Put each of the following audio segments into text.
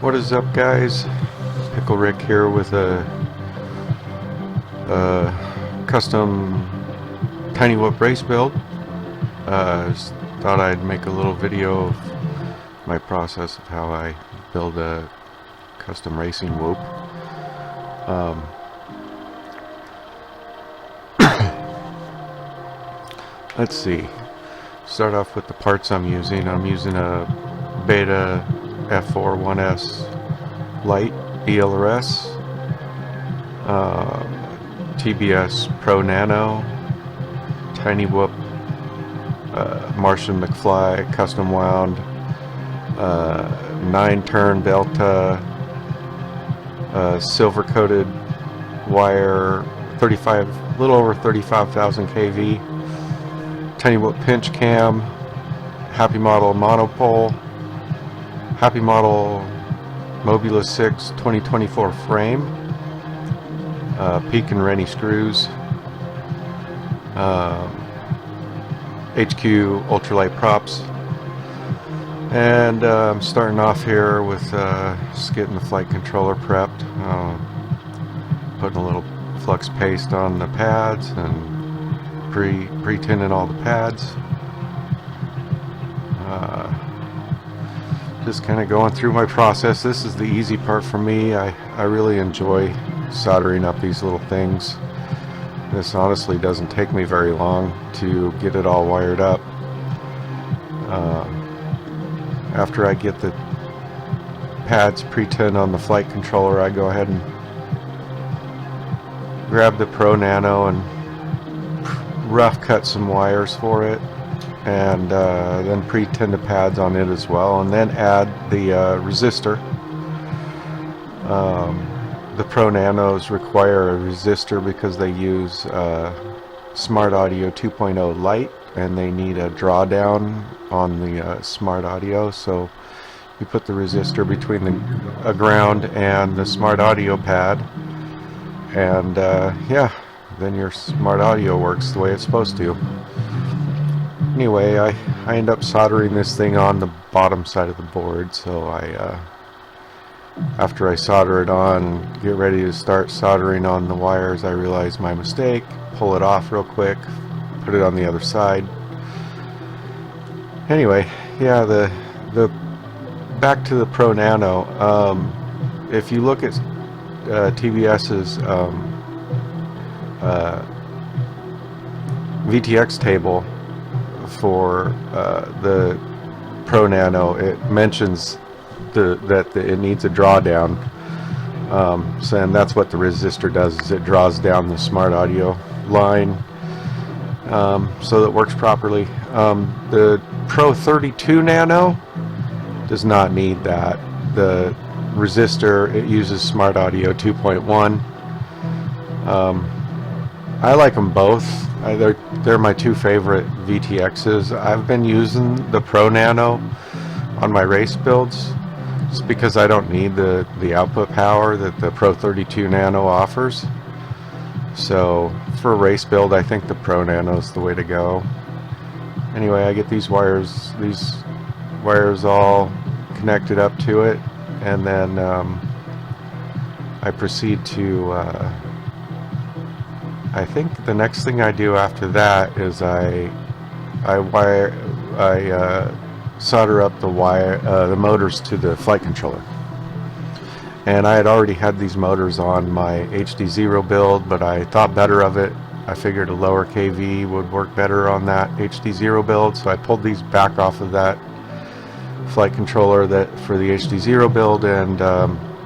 What is up, guys? Pickle Rick here with a custom Tinywhoop race build. Just thought I'd make a little video of my process of how I build a custom racing whoop. Let's see. Start off with the parts I'm using. I'm using a Beta F4 1S Lite DLRS, TBS Pro Nano, Tinywhoop, Martian McFly custom wound, 9-turn Delta, silver coated wire, little over 35,000 kV, Tinywhoop pinch cam, Happy Model monopole, Happy Model Mobula 6 2024 frame, Peak and Rennie screws, HQ ultralight props, and I'm starting off here with just getting the flight controller prepped, putting a little flux paste on the pads and pre-tinning all the pads. Just kind of going through my process. This is the easy part for me. I really enjoy soldering up these little things. This honestly doesn't take me very long to get it all wired up. After I get the pads pre-tinned on the flight controller, I go ahead and grab the Pro Nano and rough cut some wires for it, and then pre-tin the pads on it as well, and then add the resistor. The Pro Nanos require a resistor because they use Smart Audio 2.0 Lite, and they need a drawdown on the Smart Audio, so you put the resistor between the ground and the Smart Audio pad, and yeah, then your Smart Audio works the way it's supposed to. Anyway, I end up soldering this thing on the bottom side of the board, so after I solder it on, get ready to start soldering on the wires, I realize my mistake, pull it off real quick, put it on the other side. Anyway, yeah, the back to the Pro Nano. If you look at TBS's VTX table for the Pro Nano, it mentions that it needs a drawdown, and that's what the resistor does, is it draws down the Smart Audio line so that it works properly. The Pro 32 Nano does not need that. The resistor, it uses Smart Audio 2.1. I like them both. They're my two favorite VTXs. I've been using the Pro Nano on my race builds just because I don't need the output power that the Pro 32 Nano offers. So for a race build, I think the Pro Nano is the way to go. Anyway, I get these wires all connected up to it, and then I proceed to I think the next thing I do after that is I solder up the motors to the flight controller. And I had already had these motors on my HD0 build, but I thought better of it. I figured a lower kV would work better on that HD0 build, so I pulled these back off of that flight controller for the HD0 build, and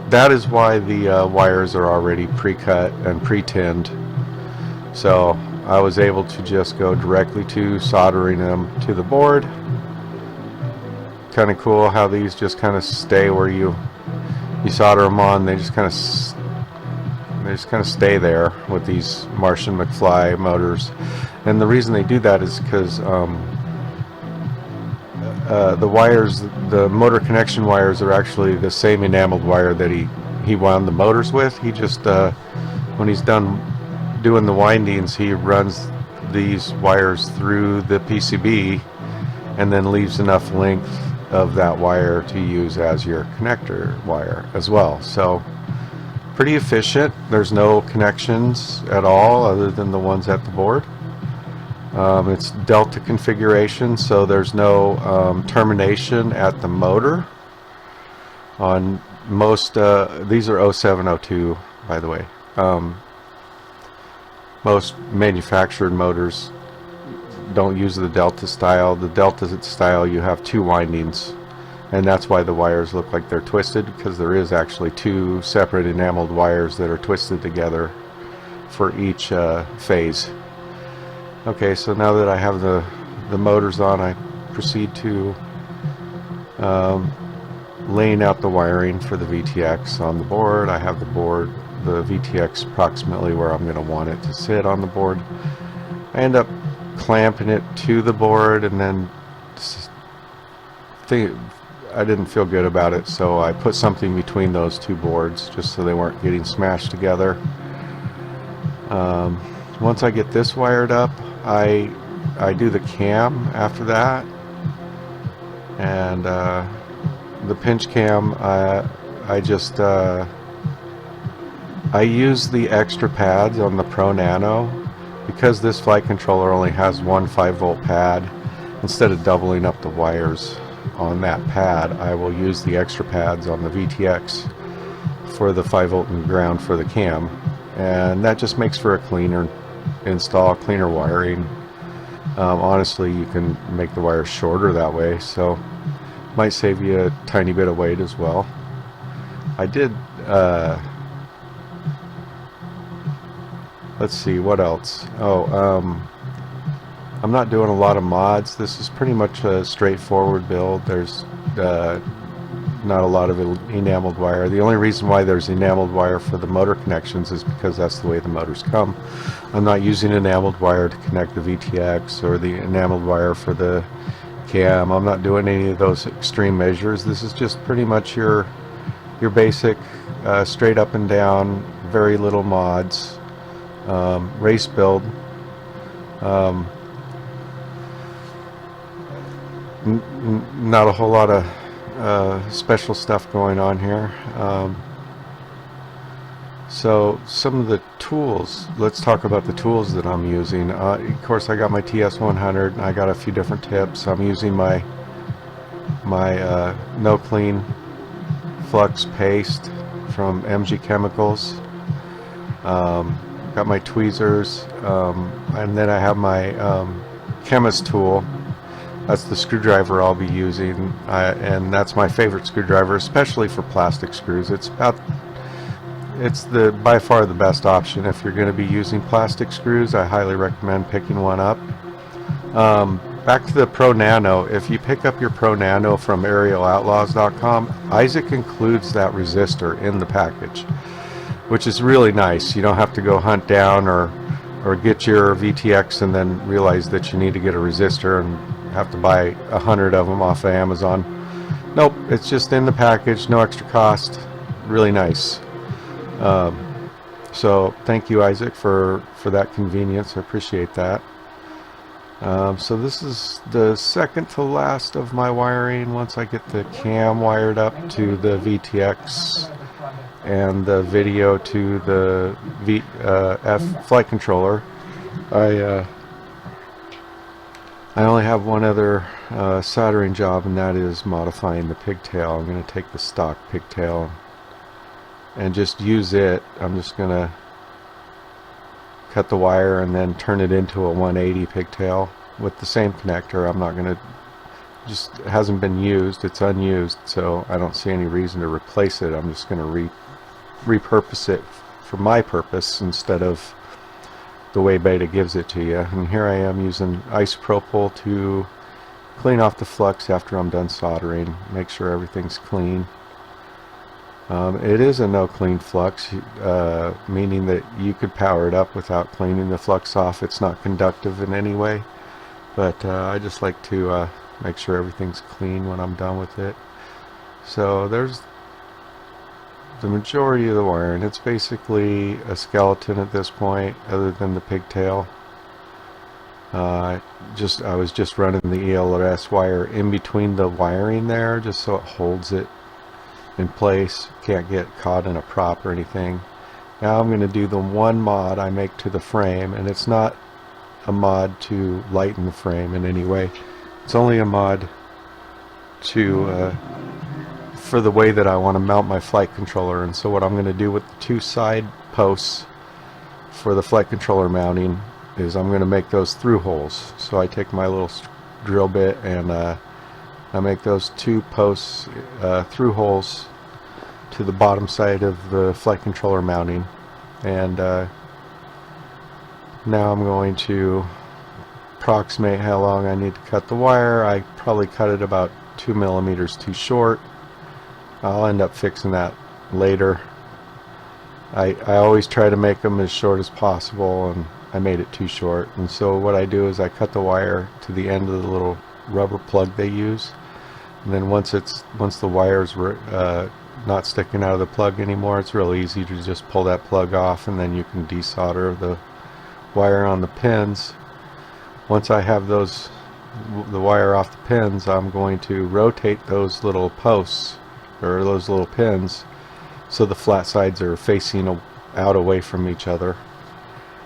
that is why the wires are already pre-cut and pre-tinned. So I was able to just go directly to soldering them to the board. Kind of cool how these just kind of stay where you solder them on. They just kind of stay there with these Martian McFly motors. And the reason they do that is because the wires, the motor connection wires, are actually the same enameled wire that he wound the motors with. He just when he's done doing the windings, he runs these wires through the PCB and then leaves enough length of that wire to use as your connector wire as well. So pretty efficient. There's no connections at all other than the ones at the board. It's delta configuration, so there's no termination at the motor. On most, these are 0702, by the way. Most manufactured motors don't use the delta style. The delta style, you have two windings, and that's why the wires look like they're twisted, because there is actually two separate enameled wires that are twisted together for each phase. Okay, so now that I have the motors on, I proceed to laying out the wiring for the VTX on the board. I have the VTX approximately where I'm going to want it to sit on the board. I end up clamping it to the board, and then I didn't feel good about it, so I put something between those two boards just so they weren't getting smashed together. Once I get this wired up, I do the cam after that, and the pinch cam, I use the extra pads on the Pro Nano. Because this flight controller only has one 5-volt pad, instead of doubling up the wires on that pad, I will use the extra pads on the VTX for the 5-volt and ground for the cam, and that just makes for a cleaner install, cleaner wiring. Honestly, you can make the wires shorter that way, so might save you a tiny bit of weight as well. I did let's see, what else? I'm not doing a lot of mods. This is pretty much a straightforward build. There's not a lot of enameled wire. The only reason why there's enameled wire for the motor connections is because that's the way the motors come. I'm not using enameled wire to connect the VTX or the enameled wire for the cam. I'm not doing any of those extreme measures. This is just pretty much your basic straight up and down, very little mods. Race build. Not a whole lot of special stuff going on here. So some of the tools, let's talk about the tools that I'm using. Of course, I got my TS100, and I got a few different tips. I'm using my no clean flux paste from MG Chemicals. Got my tweezers, and then I have my chemist tool. That's the screwdriver I'll be using, and that's my favorite screwdriver, especially for plastic screws. It's by far the best option if you're going to be using plastic screws. I highly recommend picking one up. Back to the Pro Nano. If you pick up your Pro Nano from aerialoutlaws.com, Isaac includes that resistor in the package, which is really nice. You don't have to go hunt down or get your VTX and then realize that you need to get a resistor and have to buy 100 of them off of Amazon. Nope, it's just in the package, no extra cost. Really nice. So thank you, Isaac, for that convenience. I appreciate that. So this is the second to last of my wiring. Once I get the cam wired up to the VTX and the video to the F flight controller, I only have one other soldering job, and that is modifying the pigtail. I'm going to take the stock pigtail and just use it. I'm just going to cut the wire and then turn it into a 180 pigtail with the same connector. I'm not going to, just hasn't been used, it's unused, so I don't see any reason to replace it. I'm just going to repurpose it for my purpose instead of the way Beta gives it to you. And here I am using isopropyl to clean off the flux after I'm done soldering, make sure everything's clean. It is a no clean flux, meaning that you could power it up without cleaning the flux off. It's not conductive in any way, but I just like to make sure everything's clean when I'm done with it. So there's the majority of the wiring. It's basically a skeleton at this point, other than the pigtail. I was just running the ELRS wire in between the wiring there, just so it holds it in place, can't get caught in a prop or anything. Now I'm going to do the one mod I make to the frame, and it's not a mod to lighten the frame in any way. It's only a mod to for the way that I want to mount my flight controller. And so what I'm going to do with the two side posts for the flight controller mounting is I'm going to make those through holes. So I take my little drill bit and I make those two posts through holes to the bottom side of the flight controller mounting. And now I'm going to approximate how long I need to cut the wire. I probably cut it about 2 millimeters too short. I'll end up fixing that later. I always try to make them as short as possible, and I made it too short. And so what I do is I cut the wire to the end of the little rubber plug they use, and then once the wire's not sticking out of the plug anymore, it's real easy to just pull that plug off, and then you can desolder the wire on the pins. Once I have the wire off the pins, I'm going to rotate those little posts, or those little pins, so the flat sides are facing out away from each other.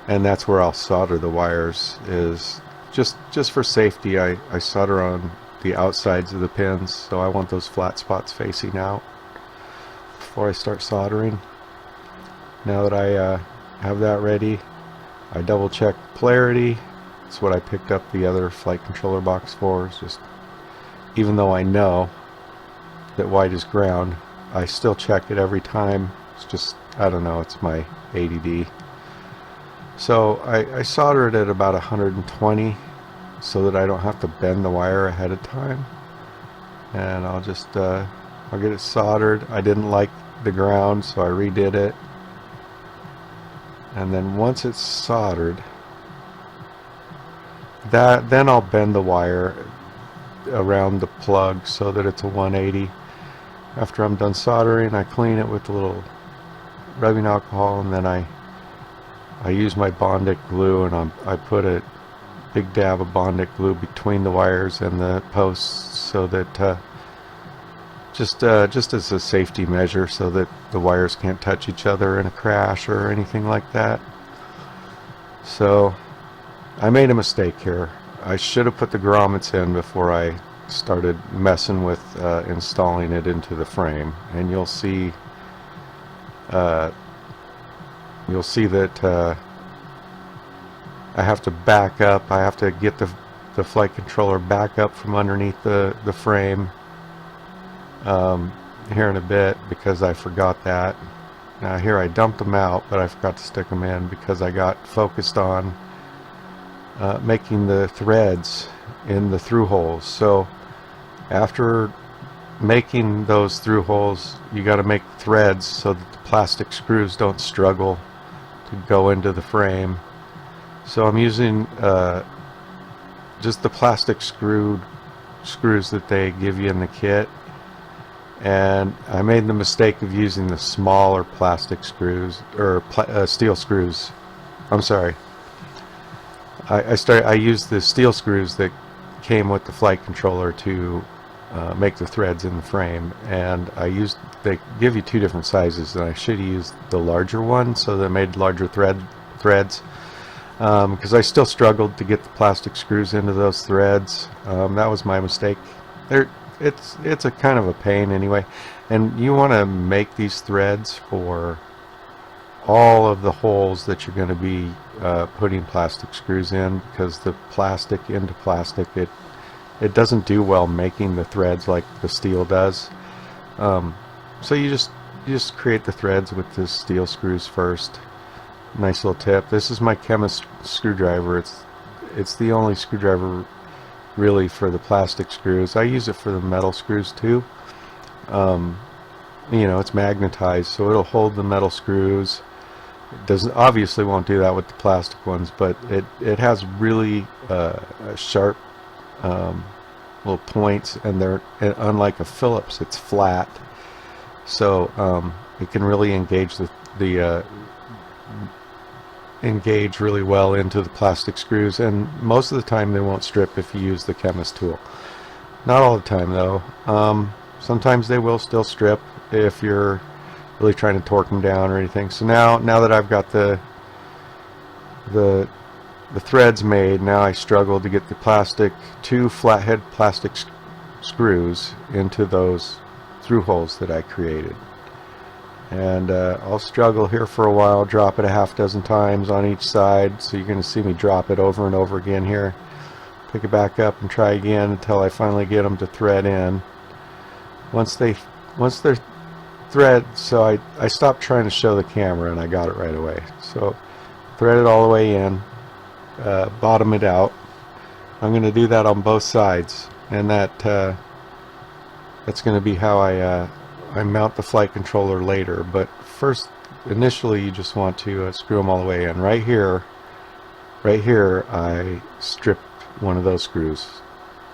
And that's where I'll solder the wires, is just for safety. I solder on the outsides of the pins, so I want those flat spots facing out before I start soldering. Now that I have that ready, I double check polarity. It's what I picked up the other flight controller box for. It's just, even though I know that white is ground, I still check it every time. It's just, I don't know, it's my ADD. So I solder it at about 120 so that I don't have to bend the wire ahead of time. And I'll just I'll get it soldered. I didn't like the ground, so I redid it. And then once it's soldered, then I'll bend the wire around the plug so that it's a 180. After I'm done soldering, I clean it with a little rubbing alcohol, and then I use my Bondic glue, and I put a big dab of Bondic glue between the wires and the posts, so that just as a safety measure, so that the wires can't touch each other in a crash or anything like that. So I made a mistake here. I should have put the grommets in before I started messing with installing it into the frame, and you'll see that I have to back up. I have to get the flight controller back up from underneath the frame here in a bit, because I forgot that. Now here I dumped them out, but I forgot to stick them in because I got focused on making the threads in the through holes. So after making those through holes, you got to make threads so that the plastic screws don't struggle to go into the frame. So I'm using just the plastic screws that they give you in the kit, and I made the mistake of using the smaller plastic screws, or steel screws. I'm sorry. I used the steel screws that came with the flight controller to make the threads in the frame, and they give you two different sizes, and I should have used the larger one, so they made larger threads, because I still struggled to get the plastic screws into those threads. That was my mistake. It's a kind of a pain anyway, and you want to make these threads for all of the holes that you're going to be putting plastic screws in, because the plastic into plastic, it doesn't do well making the threads like the steel does. So you just create the threads with the steel screws first. Nice little tip. This is my chemist screwdriver. It's the only screwdriver really for the plastic screws. I use it for the metal screws too. You know, it's magnetized, so it'll hold the metal screws. It obviously won't do that with the plastic ones, but it has really sharp little points, and unlike a Phillips, it's flat, so it can really engage engage really well into the plastic screws, and most of the time they won't strip if you use the chemist tool. Not all the time though. Sometimes they will still strip if you're really trying to torque them down or anything. So now that I've got the threads made, now I struggle to get the two flathead plastic screws into those through holes that I created. And I'll struggle here for a while, drop it a half dozen times on each side, so you're going to see me drop it over and over again here, pick it back up and try again until I finally get them to thread in. Once they're thread, so I stopped trying to show the camera and I got it right away. So thread it all the way in, bottom it out. I'm going to do that on both sides, and that's going to be how I mount the flight controller later. But first, initially, you just want to screw them all the way in. Right here, I stripped one of those screws.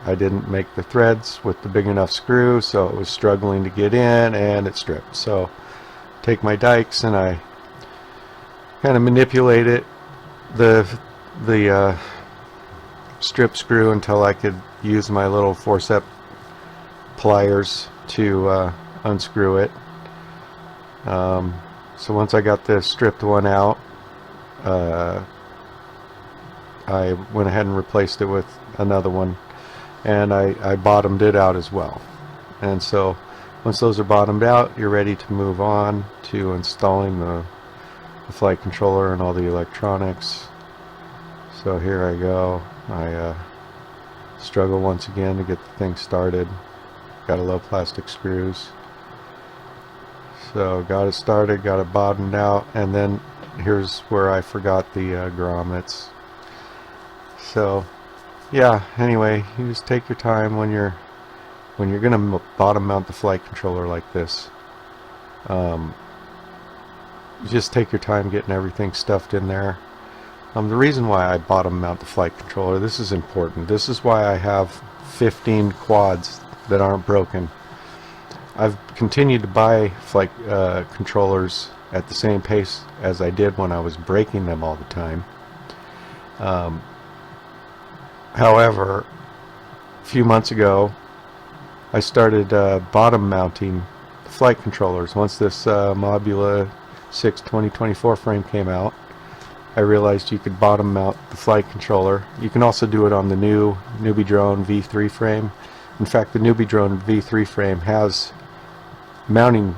I didn't make the threads with the big enough screw, so it was struggling to get in, and it stripped. So take my dikes and I kind of manipulate it, the strip screw, until I could use my little forceps pliers to unscrew it. So once I got the stripped one out, I went ahead and replaced it with another one, and I bottomed it out as well. And so once those are bottomed out, you're ready to move on to installing the flight controller and all the electronics. So here I go. I struggle once again to get the thing started. Got to love plastic screws. So got it started, got it bottomed out, and then here's where I forgot the grommets. So yeah, anyway, you just take your time when you're gonna bottom mount the flight controller like this. You just take your time getting everything stuffed in there. The reason why I bottom mount the flight controller, this is important. This is why I have 15 quads that aren't broken. I've continued to buy flight controllers at the same pace as I did when I was breaking them all the time. However, a few months ago I started bottom mounting the flight controllers. Once this Mobula 6 2024 frame came out, I realized you could bottom mount the flight controller. You can also do it on the new Newbie Drone V3 frame. In fact, the Newbie Drone V3 frame has mounting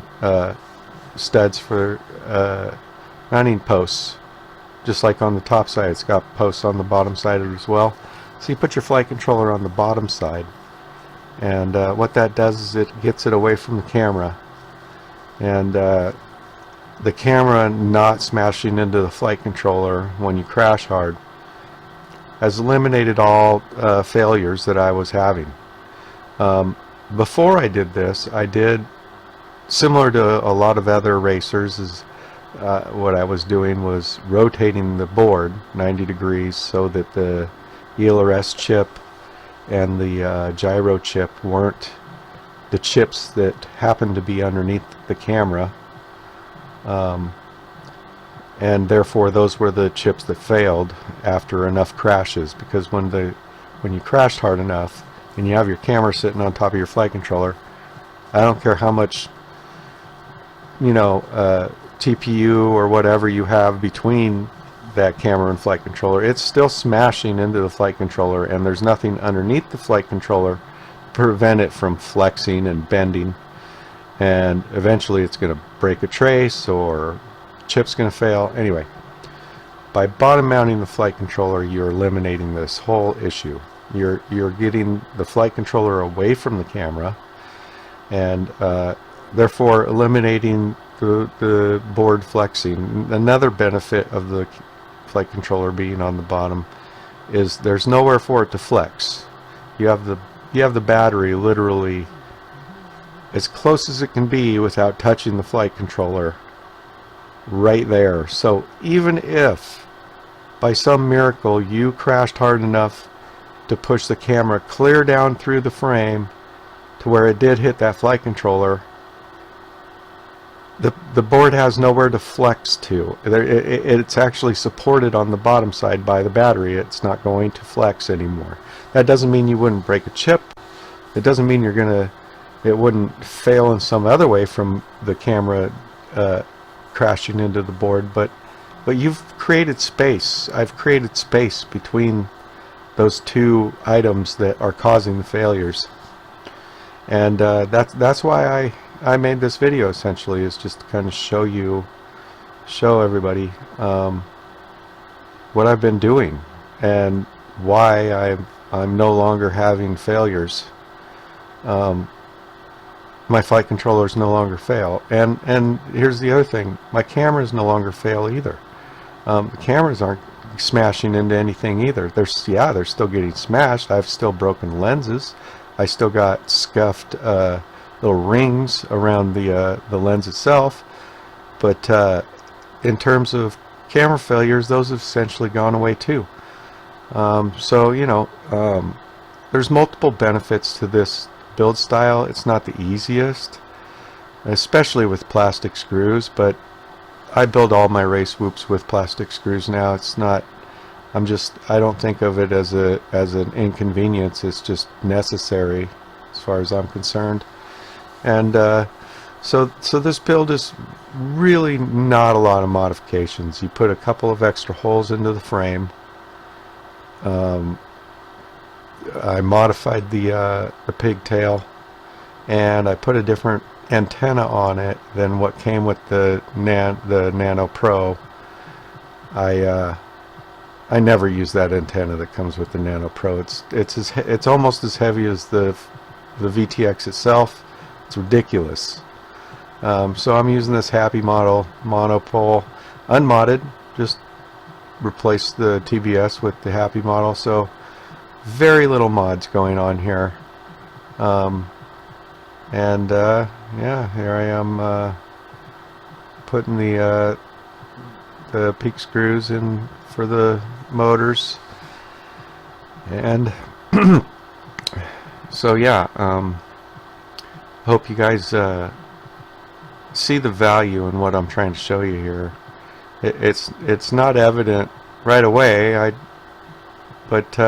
studs for mounting posts, just like on the top side. It's got posts on the bottom side as well. So you put your flight controller on the bottom side, and what that does is it gets it away from the camera, and the camera not smashing into the flight controller when you crash hard has eliminated all failures that I was having. Before I did this, I did similar to a lot of other racers. What I was doing was rotating the board 90 degrees so that the ELRS chip and the gyro chip weren't the chips that happened to be underneath the camera, and therefore those were the chips that failed after enough crashes. Because when you crashed hard enough and you have your camera sitting on top of your flight controller, I don't care how much TPU or whatever you have between that camera and flight controller, it's still smashing into the flight controller, and there's nothing underneath the flight controller to prevent it from flexing and bending, and eventually it's going to break a trace or chip's going to fail. Anyway, by bottom mounting the flight controller, you're eliminating this whole issue. You're getting the flight controller away from the camera, and therefore eliminating the board flexing. Another benefit of the flight controller being on the bottom is there's nowhere for it to flex. You have the battery literally as close as it can be without touching the flight controller right there. So even if by some miracle you crashed hard enough to push the camera clear down through the frame to where it did hit that flight controller, the board has nowhere to flex to. It's actually supported on the bottom side by the battery. It's not going to flex anymore. That doesn't mean you wouldn't break a chip. It doesn't mean it wouldn't fail in some other way from the camera crashing into the board. But you've created space. I've created space between those two items that are causing the failures, and that's why I made this video, essentially, is just to kind of show everybody what I've been doing and why I'm no longer having failures. My flight controllers no longer fail, and here's the other thing: my cameras no longer fail either. The cameras aren't smashing into anything either. They're still getting smashed. I've still broken lenses. I still got scuffed little rings around the lens itself, but in terms of camera failures, those have essentially gone away too. So there's multiple benefits to this build style. It's not the easiest, especially with plastic screws, but I build all my race whoops with plastic screws now. It's not, I don't think of it as an inconvenience. It's just necessary as far as I'm concerned. And so this build is really not a lot of modifications. You put a couple of extra holes into the frame. I modified the pigtail, and I put a different antenna on it than what came with the Nano Pro. I never use that antenna that comes with the Nano Pro. It's almost as heavy as the VTX itself. It's ridiculous. So I'm using this Happy model monopole, unmodded. Just replace the TBS with the Happy model. So very little mods going on here. Yeah, here I am putting the peak screws in for the motors, and so yeah, hope you guys see the value in what I'm trying to show you here. It's not evident right away, but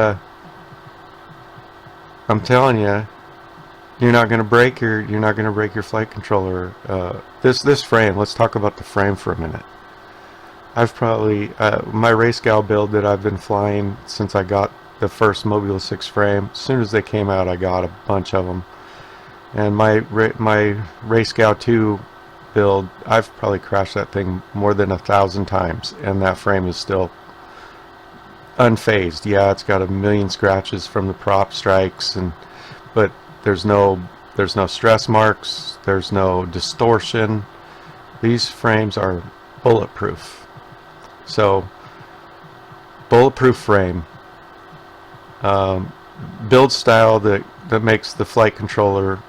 I'm telling you, you're not going to break your flight controller. This frame. Let's talk about the frame for a minute. I've probably my race gal build that I've been flying since I got the first Mobula 6 frame. As soon as they came out, I got a bunch of them. And my race gal 2 build, I've probably crashed that thing more than 1,000 times, and that frame is still unfazed. Yeah, it's got a million scratches from the prop strikes, but there's no stress marks, there's no distortion. These frames are bulletproof. So bulletproof frame, build style that makes the flight controller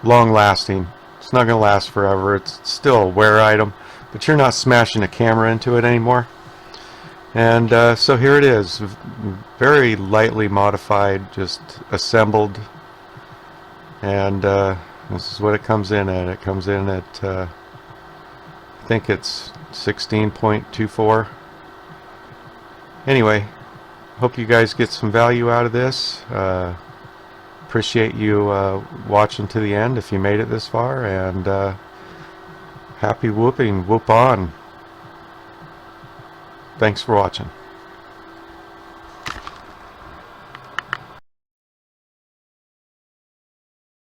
long lasting. It's not going to last forever. It's still a wear item, but you're not smashing a camera into it anymore. And so here it is, very lightly modified, just assembled. And this is what it comes in at. It comes in at I think it's 16.24. Anyway, hope you guys get some value out of this. Appreciate you watching to the end if you made it this far, and happy whooping. Whoop on. Thanks for watching.